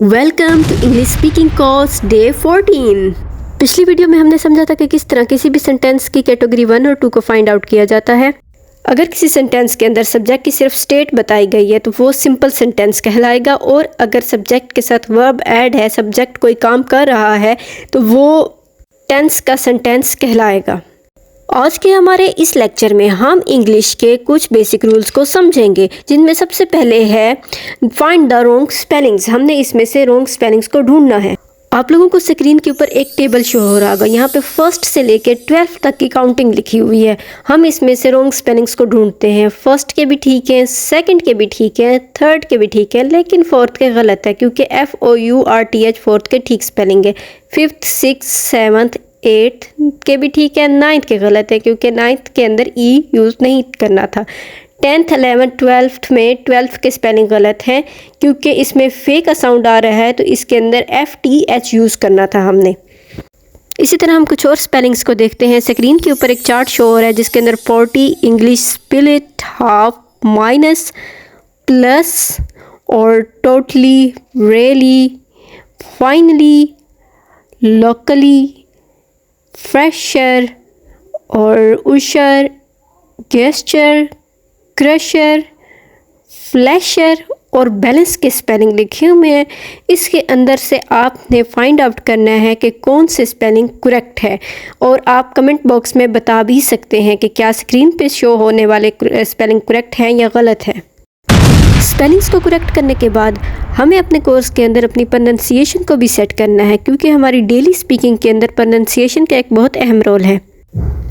Welcome to English speaking course day 14। पिछली video में हमने समझा था कि किस तरह किसी भी सेंटेंस की कैटेगरी 1 और 2 को फाइंड आउट किया जाता है। अगर किसी सेंटेंस के अंदर सब्जेक्ट की सिर्फ स्टेट बताई गई है तो वो सिंपल सेंटेंस कहलाएगा, और अगर सब्जेक्ट के साथ वर्ब ऐड है, सब्जेक्ट कोई काम कर रहा है, तो वो टेंस का सेंटेंस कहलाएगा। आज के हमारे इस लेक्चर में हम इंग्लिश के कुछ बेसिक रूल्स को समझेंगे, जिनमें सबसे पहले है फाइंड द रॉन्ग स्पेलिंग्स। हमने इसमें से रॉन्ग स्पेलिंग्स को ढूंढना है। आप लोगों को स्क्रीन के ऊपर एक टेबल शो हो रहा होगा, यहाँ पे फर्स्ट से लेके 12 तक की काउंटिंग लिखी हुई है। हम इसमें से रॉन्ग स्पेलिंग्स को ढूंढते हैं। फर्स्ट के भी ठीक हैं, सेकंड के भी ठीक हैं, थर्ड के भी ठीक है, लेकिन फोर्थ के गलत है, क्योंकि FOURTH फोर्थ के ठीक स्पेलिंग है। फिफ्थ, सिक्स, सेवन्थ, 8 के भी ठीक है, 9th के गलत है, क्योंकि 9th के अंदर ई यूज़ नहीं करना था। 10th, 11th, 12th में 12th के स्पेलिंग गलत है, क्योंकि इसमें फे का साउंड आ रहा है, तो इसके अंदर FTH यूज़ करना था हमने। इसी तरह हम कुछ और स्पेलिंग्स को देखते हैं। स्क्रीन के ऊपर एक चार्ट शो हो रहा है जिसके अंदर 40 English, split, half, minus, plus और totally, really, finally, locally, fresher और उशर, गेस्चर, क्रशर, फ्लैशर और बैलेंस के स्पेलिंग लिखे हुए हैं। इसके अंदर से आपने फाइंड आउट करना है कि कौन से स्पेलिंग करेक्ट है, और आप कमेंट बॉक्स में बता भी सकते हैं कि क्या स्क्रीन पे शो होने वाले स्पेलिंग करेक्ट हैं या गलत है। स्पेलिंग्स को करेक्ट करने के बाद हमें अपने कोर्स के अंदर अपनी प्रोनंसिएशन को भी सेट करना है, क्योंकि हमारी डेली स्पीकिंग के अंदर प्रोनंसिएशन का एक बहुत अहम रोल है।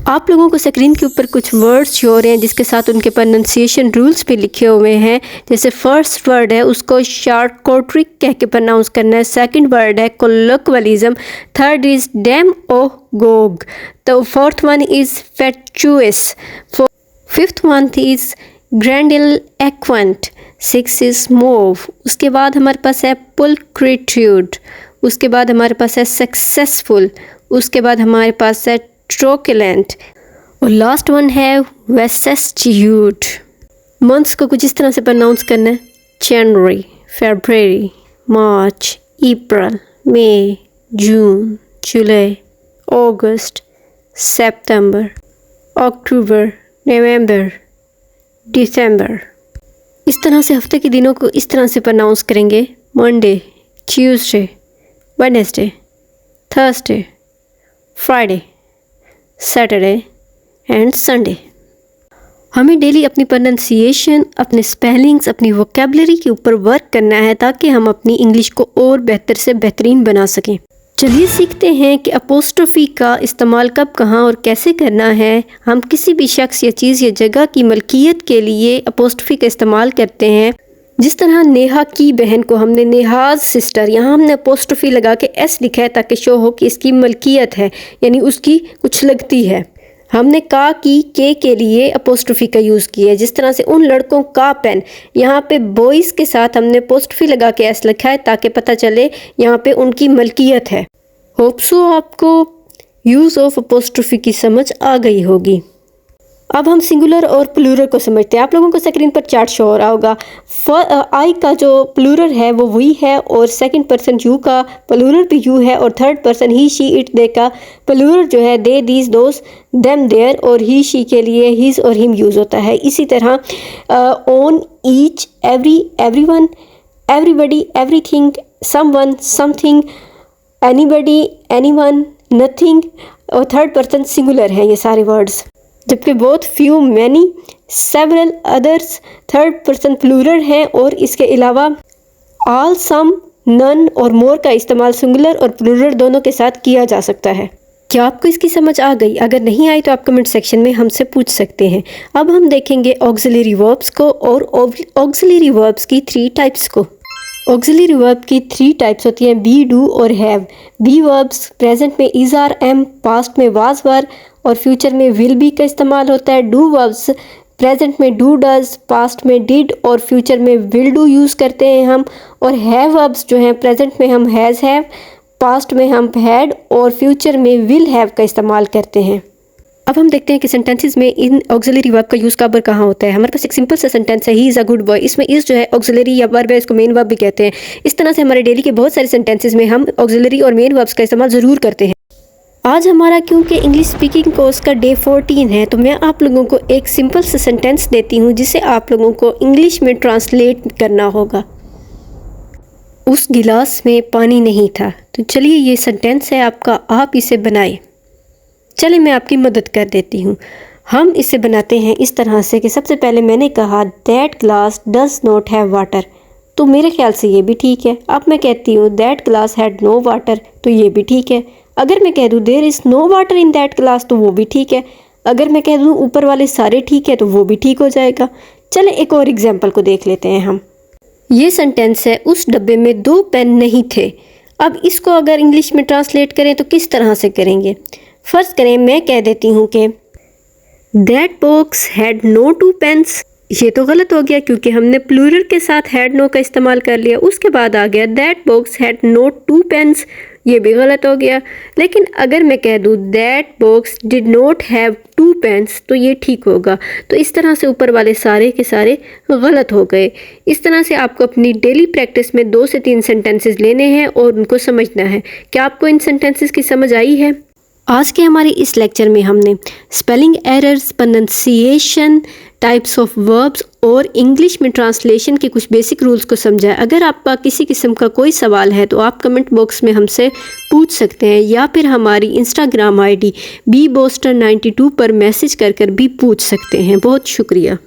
आप लोगों को स्क्रीन के ऊपर कुछ वर्ड्स शो हो रहे हैं जिसके साथ उनके प्रोनंसिएशन रूल्स भी लिखे हुए हैं। जैसे फर्स्ट वर्ड है उसको शार्कोट्रिक कह के प्रोनाउंस करना है, सेकंड वर्ड है कोलोक्वलिज्म, थर्ड इज़ डेमओगोग, तो fourth one is factious, fifth one is grandiloquent, 6 is move. उसके बाद हमारे पास है पुलक्रिट्यूड, उसके बाद हमारे पास है सक्सेसफुल, उसके बाद हमारे पास है ट्रोकुलेंट, और लास्ट वन है वेसेस्टिट्यूड। मंथ्स को कुछ इस तरह से प्रोनाउंस करना है, जनवरी, फरवरी, मार्च, अप्रैल, मई, जून, जुलाई, अगस्त, सितंबर, अक्टूबर, नवंबर, दिसंबर। इस तरह से हफ्ते के दिनों को इस तरह से प्रोनाउंस करेंगे, Monday, Tuesday, Wednesday, Thursday, Friday, Saturday and Sunday. हमें डेली अपनी प्रोनंसिएशन, अपने स्पेलिंग्स, अपनी वोकेबलरी के ऊपर वर्क करना है, ताकि हम अपनी इंग्लिश को और बेहतर से बेहतरीन बना सकें। चलिए सीखते हैं कि अपोस्ट्रोफी का इस्तेमाल कब, कहाँ और कैसे करना है। हम किसी भी शख्स या चीज़ या जगह की मलकियत के लिए अपोस्ट्रोफी का इस्तेमाल करते हैं। जिस तरह नेहा की बहन को हमने नेहाज सिस्टर, यहाँ हमने अपोस्ट्रोफी लगा के S लिखा है ताकि शो हो कि इसकी मलकियत है, यानी उसकी कुछ लगती है। हमने का की के लिए अपोस्ट्रोफी का यूज़ किया है। जिस तरह से उन लड़कों का पेन, यहाँ पे बॉयज़ के साथ हमने अपोस्ट्रोफी लगा के S लिखा है ताकि पता चले यहाँ पे उनकी मलकियत है। होप सो आपको यूज़ ऑफ अपोस्ट्रोफी की समझ आ गई होगी। अब हम सिंगुलर और प्लूरल को समझते हैं। आप लोगों को स्क्रीन पर चार्ट शो हो रहा होगा। आई का जो प्लूरल है वो वी है, और सेकंड पर्सन यू का प्लूरल भी यू है, और third person he, she, it, they का प्लूरल जो है they, these, those, them, their, और ही, शी के लिए हिज और हिम यूज़ होता है। इसी तरह one, each, every, everyone, everybody, everything, someone, something, anybody, anyone, nothing, और थर्ड पर्सन सिंगुलर है ये सारे वर्ड्स। जबकि both, few, many, several, others third person plural हैं, और इसके अलावा ऑल, सम, नन और मोर का इस्तेमाल सिंगुलर और प्लूरल दोनों के साथ किया जा सकता है। क्या आपको इसकी समझ आ गई? अगर नहीं आई तो आप कमेंट सेक्शन में हमसे पूछ सकते हैं। अब हम देखेंगे ऑक्सिलरी वर्ब्स को और ऑक्सिलरी वर्ब्स की 3 टाइप्स को। ऑक्सिलरी वर्ब की 3 टाइप्स होती हैं, बी, डू और हैव। बी वर्ब्स प्रेजेंट में इज़, आर, एम, पास्ट में वाज, वर और फ्यूचर में विल बी का इस्तेमाल होता है। डू वर्ब्स प्रेजेंट में डू, डज, पास्ट में डिड और फ्यूचर में विल डू यूज़ करते हैं हम। और हैव वर्ब्स जो हैं प्रेजेंट में हम हैज़, हैव, पास्ट में हम हैड और फ्यूचर में विल हैव का इस्तेमाल करते हैं। अब हम देखते हैं कि सेंटेंसेस में इन ऑक्सिलरी वर्ब का यूज़ कब और कहाँ होता है। हमारे पास एक सिंपल सा सेंटेंस है, he is a good boy. इसमें इज़ जो है ऑक्सिलरी या वर्ब है, इसको मेन वर्ब भी कहते हैं। इस तरह से हमारे डेली के बहुत सारे सेंटेंसेस में हम ऑक्सिलरी और मेन वर्ब्स का इस्तेमाल ज़रूर करते हैं। आज हमारा क्योंकि इंग्लिश स्पीकिंग कोर्स का डे 14 है, तो मैं आप लोगों को एक सिंपल सा सेंटेंस देती हूँ जिसे आप लोगों को इंग्लिश में ट्रांसलेट करना होगा। उस गिलास में पानी नहीं था। तो चलिए ये सेंटेंस है आपका, आप इसे बनाएं। चलिए मैं आपकी मदद कर देती हूँ। हम इसे बनाते हैं इस तरह से कि सबसे पहले मैंने कहा that glass does not have water, तो मेरे ख्याल से ये भी ठीक है। अब मैं कहती हूँ that glass had no water, तो ये भी ठीक है। अगर मैं कह दूँ there is no water in that glass, तो वो भी ठीक है। अगर मैं कह दूँ ऊपर वाले सारे ठीक है, तो वो भी ठीक हो जाएगा। चले एक और एग्जाम्पल को देख लेते हैं हम। ये सेंटेंस है, उस डब्बे में 2 पेन नहीं थे। अब इसको अगर इंग्लिश में ट्रांसलेट करें तो किस तरह से करेंगे? फ़र्ज़ करें मैं कह देती हूँ कि that box had no 2 pens. ये तो गलत हो गया क्योंकि हमने प्लूरल के साथ हैड नो का इस्तेमाल कर लिया। उसके बाद आ गया that box had no 2 pens, ये भी गलत हो गया। लेकिन अगर मैं कह दूँ that box did not have 2 pens, तो ये ठीक होगा। तो इस तरह से ऊपर वाले सारे के सारे गलत हो गए। इस तरह से आपको अपनी डेली प्रैक्टिस में 2 से 3 सेंटेंसेस लेने हैं और उनको समझना है। क्या आपको इन सेंटेंसेस की समझ आई है? आज के हमारे इस लेक्चर में हमने spelling errors, pronunciation, types of verbs और इंग्लिश में ट्रांसलेशन के कुछ बेसिक रूल्स को समझा है। अगर आपका किसी किस्म का कोई सवाल है तो आप कमेंट बॉक्स में हमसे पूछ सकते हैं या फिर हमारी इंस्टाग्राम आईडी bboster92 पर मैसेज कर भी पूछ सकते हैं। बहुत शुक्रिया।